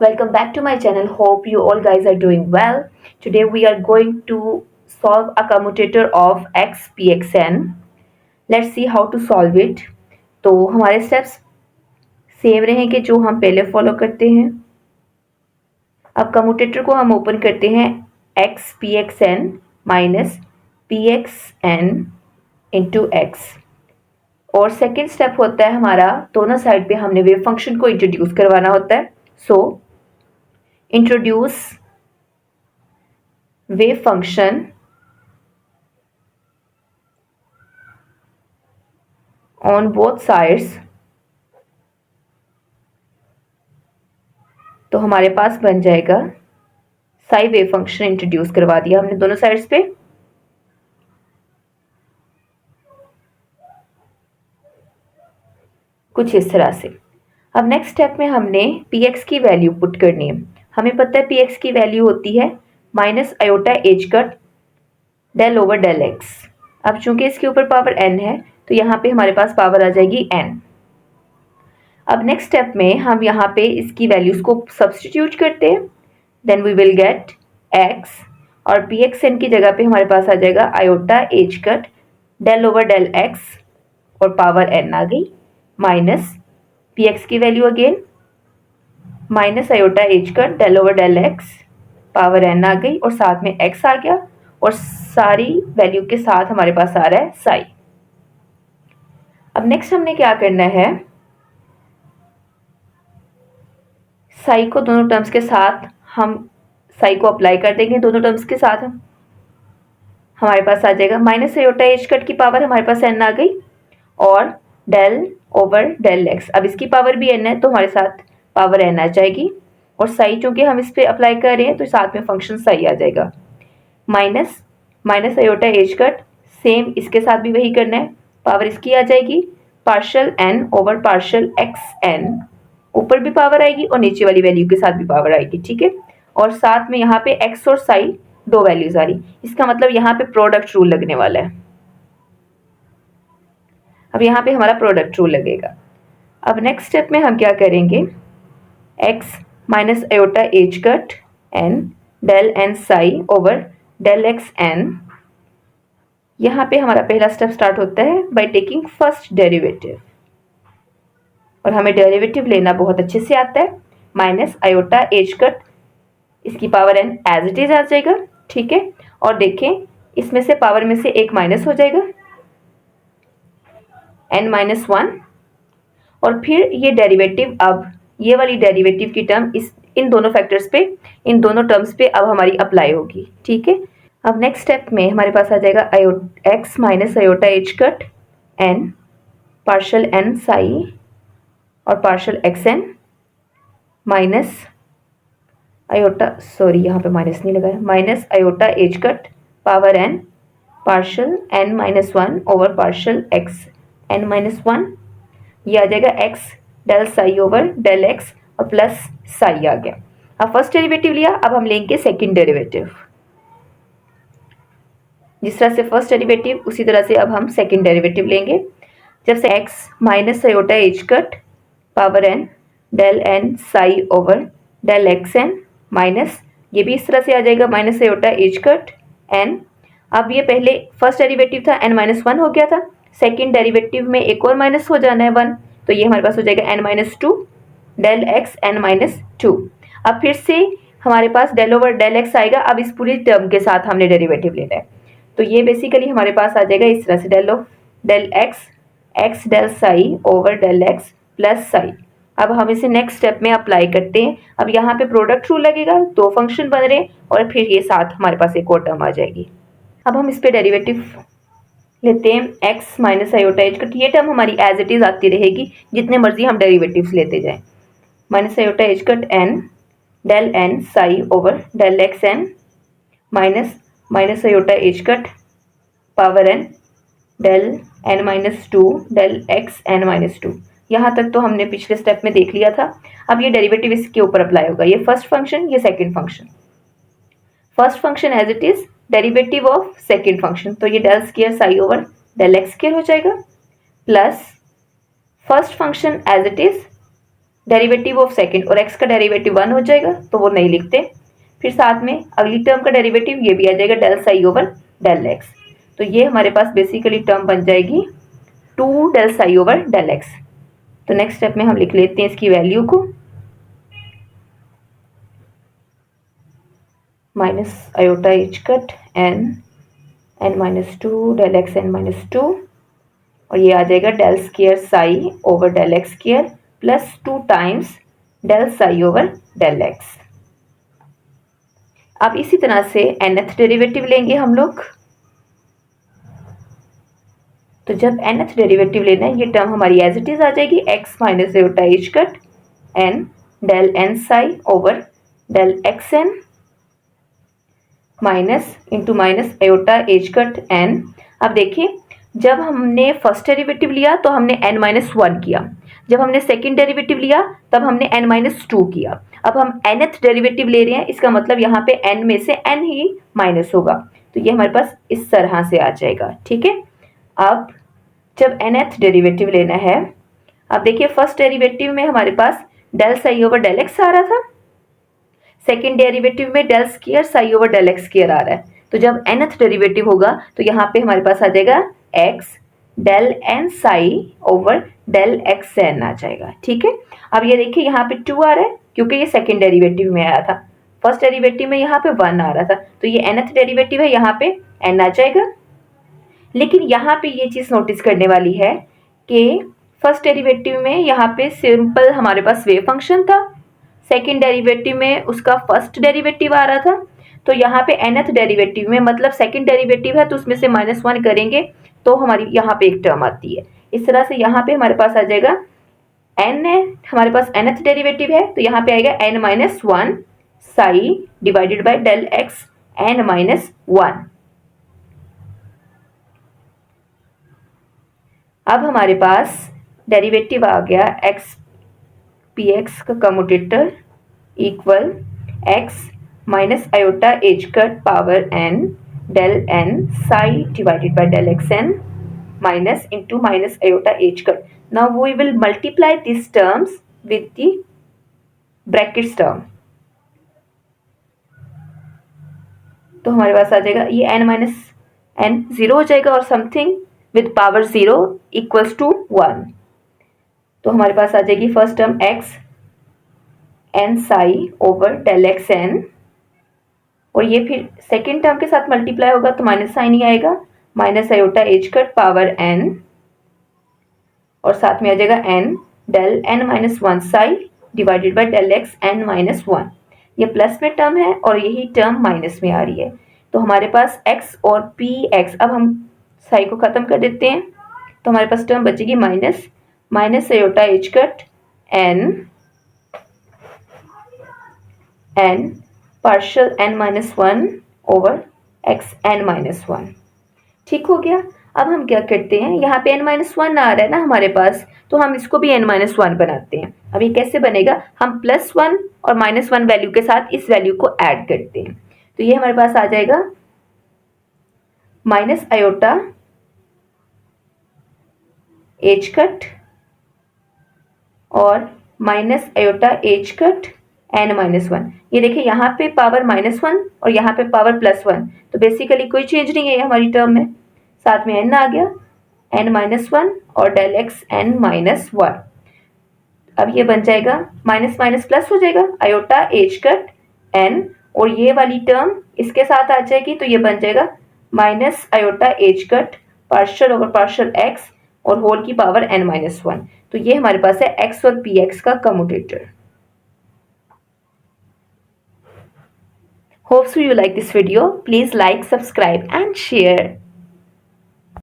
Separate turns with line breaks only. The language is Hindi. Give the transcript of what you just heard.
Welcome back to my channel. Hope you all guys are doing well. Today we are going to solve a commutator of x pxn. Let's see how to solve it. तो हमारे steps सेम रहेंगे जो हम पहले फॉलो करते हैं. अब कम्यूटेटर को हम ओपन करते हैं x pxn minus pxn into x. और सेकेंड स्टेप होता है हमारा दोनों साइड पे हमने वेव फंक्शन को इंट्रोड्यूस करवाना होता है. सो introduce wave function on both sides. तो हमारे पास बन जाएगा साई वेव फंक्शन इंट्रोड्यूस करवा दिया हमने दोनों साइड्स पे. कुछ इस तरह से. अब नेक्स्ट स्टेप में हमने px की वैल्यू पुट करनी है. हमें पता है px की वैल्यू होती है minus iota h cut del over del x. अब चूंकि इसके ऊपर पावर n है तो यहाँ पे हमारे पास पावर आ जाएगी n. अब नेक्स्ट स्टेप में हम यहाँ पे इसकी वैल्यूज को सब्स्टिट्यूट करते हैं. Then we will get x और pxn की जगह पे हमारे पास आ जाएगा iota h cut del over del x और पावर n आ गई माइनस px की value again minus iota h cut del over del x power n आ गई और साथ में x आ गया और सारी वैल्यू के साथ हमारे पास आ रहा है साई. अब नेक्स्ट हमने क्या करना है, साई को दोनों टर्म्स के साथ हम साई को अप्लाई कर देंगे. दोनों टर्म्स के साथ हमारे पास आ जाएगा माइनस आयोटा एच कट की पावर हमारे पास n आ गई और डेल ओवर डेल एक्स. अब इसकी पावर भी n है तो हमारे साथ पावर n आ जाएगी और साई चूंकि हम इस पे अप्लाई कर रहे हैं तो साथ में फंक्शन साई आ जाएगा. Minus minus iota h cut same इसके साथ भी वही करना है. पावर इसकी आ जाएगी partial n over partial x n. ऊपर भी पावर आएगी और नीचे वाली वैल्यू के साथ भी पावर आएगी. ठीक है. और साथ में यहाँ पे x और साई दो वैल्यूज आ रही. इसका मतलब यहाँ पे प्रोडक्ट रूल लगने वाला है. अब यहाँ पे हमारा प्रोडक्ट रूल लगेगा. अब नेक्स्ट स्टेप में हम क्या करेंगे, x minus iota h cut n del n psi over del x n. यहाँ पे हमारा पहला स्टेप स्टार्ट होता है बाय टेकिंग फर्स्ट डेरिवेटिव और हमें डेरिवेटिव लेना बहुत अच्छे से आता है. माइनस आयोटा एच कट इसकी power n as it is आ जाएगा. ठीक है. और देखें इसमें से पावर में से एक माइनस हो जाएगा n माइनस वन और फिर ये डेरिवेटिव अब ये वाली डेरिवेटिव की टर्म इन दोनों फैक्टर्स पे इन दोनों टर्म्स पे अब हमारी अप्लाई होगी. ठीक है. अब नेक्स्ट स्टेप में हमारे पास आ जाएगा x minus iota h cut n partial n psi और partial x n minus iota यहाँ पे माइनस नहीं लगाया minus iota h cut power n partial n minus one over partial x n minus one. ये आ जाएगा x del psi over del x और प्लस साई आ गया. अब फर्स्ट डेरिवेटिव लिया, अब हम लेंगे सेकंड डेरिवेटिव. जिस तरह से फर्स्ट डेरिवेटिव उसी तरह से अब हम सेकंड डेरिवेटिव लेंगे. जब से x minus iota h cut power n del n psi over del x n minus ये भी इस तरह से आ जाएगा minus iota h cut n. अब ये पहले फर्स्ट डेरिवेटिव था n माइनस वन हो गया था. सेकेंड डेरिवेटिव में एक और माइनस हो जाना है वन तो ये हमारे पास हो जाएगा n minus two del x n minus two. अब फिर से हमारे पास डेल ओवर डेल एक्स आएगा. अब इस पूरी टर्म के साथ हमने डेरिवेटिव लेना है तो ये बेसिकली हमारे पास आ जाएगा इस तरह से del x del psi over del x plus psi. अब हम इसे नेक्स्ट स्टेप में अप्लाई करते हैं. अब यहाँ पे प्रोडक्ट रूल लगेगा, दो फंक्शन बन रहे और फिर ये साथ हमारे पास एक और टर्म आ जाएगी. अब हम इस पे डेरिवेटिव लेते हैं x minus iota h cut. ये टर्म हमारी एज इट इज आती रहेगी जितने मर्जी हम डेरिवेटिव्स लेते जाएं. Minus iota h cut n del n psi over del x n minus iota h cut power n del n minus two del x n minus two. यहाँ तक तो हमने पिछले स्टेप में देख लिया था. अब ये डेरिवेटिव इसके ऊपर अप्लाई होगा. ये फर्स्ट फंक्शन ये second function. First function as it is derivative of second function तो ये del square psi over del x square हो जाएगा plus first function as it is derivative of second और x का डेरिवेटिव 1 हो जाएगा तो वो नहीं लिखते। फिर साथ में अगली टर्म का डेरिवेटिव ये भी आ जाएगा del psi over del x. तो ये हमारे पास बेसिकली टर्म बन जाएगी 2 del psi over del x. तो नेक्स्ट स्टेप में हम लिख लेते हैं इसकी वैल्यू को, minus iota h cut n minus 2 del x n minus 2, और ये आ जाएगा del square psi over del x square plus 2 times del psi over del x. अब इसी तरह से nth डेरिवेटिव लेंगे हम लोग। तो जब nth डेरिवेटिव लेना है, ये टर्म हमारी एज इट इज आ जाएगी x minus iota h cut n del n psi over del x n minus into minus iota h cut n। अब देखिए, जब हमने फर्स्ट डेरिवेटिव लिया तो हमने n माइनस 1 किया, जब हमने सेकेंड डेरिवेटिव लिया तब हमने n माइनस 2 किया। अब हम nth डेरिवेटिव ले रहे हैं, इसका मतलब यहाँ पे n में से n ही माइनस होगा, तो ये हमारे पास इस तरह से आ जाएगा। ठीक है, अब जब nth डेरिवेटिव लेना है, अब देखिए फर्स्ट डेरिवेटिव में हमारे पास del psi over del x आ रहा था, सेकेंड डेरिवेटिव में del square psi over del x square आ रहा है। तो जब nth डेरिवेटिव होगा तो यहाँ पे हमारे पास आ जाएगा x del n psi over del x n आ जाएगा। ठीक है, अब ये देखिए यहाँ पे 2 आ रहा है क्योंकि ये सेकेंड डेरिवेटिव में आया था, फर्स्ट डेरिवेटिव में यहाँ पे 1 आ रहा था, तो ये nth डेरिवेटिव है, यहाँ पे n आ जाएगा। लेकिन यहाँ पे ये चीज़ नोटिस करने वाली है कि फर्स्ट डेरिवेटिव में यहाँ पे सिंपल हमारे पास वेव फंक्शन था, सेकेंड डेरिवेटिव में उसका फर्स्ट डेरिवेटिव आ रहा था, तो यहाँ पे nth डेरिवेटिव में मतलब सेकेंड डेरिवेटिव है तो उसमें से -1 करेंगे तो हमारी यहाँ पे एक टर्म आती है। इस तरह से यहाँ पे हमारे पास आ जाएगा n है, हमारे पास nth डेरिवेटिव है तो यहाँ पे आएगा n minus 1 psi divided by del x n minus 1। अब हमारे पास डेरिवेटिव आ गया x पी एक्स का commutator equal x minus iota h cut power n del n psi divided by del x n minus into minus iota h cut. Now we will multiply these terms with the brackets term. तो हमारे पास आ जाएगा ये n माइनस n 0 हो जाएगा और something with power 0 equals to 1। तो हमारे पास आ जाएगी first term x n psi over del x n, और ये फिर सेकेंड टर्म के साथ मल्टीप्लाई होगा तो माइनस साइन ही आएगा, minus iota h cut power n, और साथ में आ जाएगा n del n minus 1 psi divided by del x n minus 1। ये प्लस में टर्म है और यही टर्म माइनस में आ रही है, तो हमारे पास x और पी एक्स, अब हम साई को ख़त्म कर देते हैं तो हमारे पास टर्म बचेगी minus iota h cut n partial n minus 1 over x n minus 1। ठीक हो गया। अब हम क्या करते हैं, यहाँ पे n माइनस 1 आ रहा है ना हमारे पास, तो हम इसको भी n माइनस 1 बनाते हैं। अब ये कैसे बनेगा, हम +1 और -1 वैल्यू के साथ इस वैल्यू को ऐड करते हैं, तो ये हमारे पास आ जाएगा माइनस आयोटा एच कट और minus iota h cut n minus 1। ये देखिए यहाँ पे पावर -1 और यहाँ पे पावर +1, तो बेसिकली कोई चेंज नहीं है हमारी टर्म में, साथ में n आ गया n माइनस 1 और डेल एक्स n माइनस 1। अब ये बन जाएगा माइनस माइनस प्लस हो जाएगा आयोटा एच कट n, और ये वाली टर्म इसके साथ आ जाएगी तो ये बन जाएगा minus iota h cut partial over partial x और होल की पावर n माइनस 1। तो ये हमारे पास है x और पी एक्स का commutator. Hope so you like this video. Please like, subscribe and share.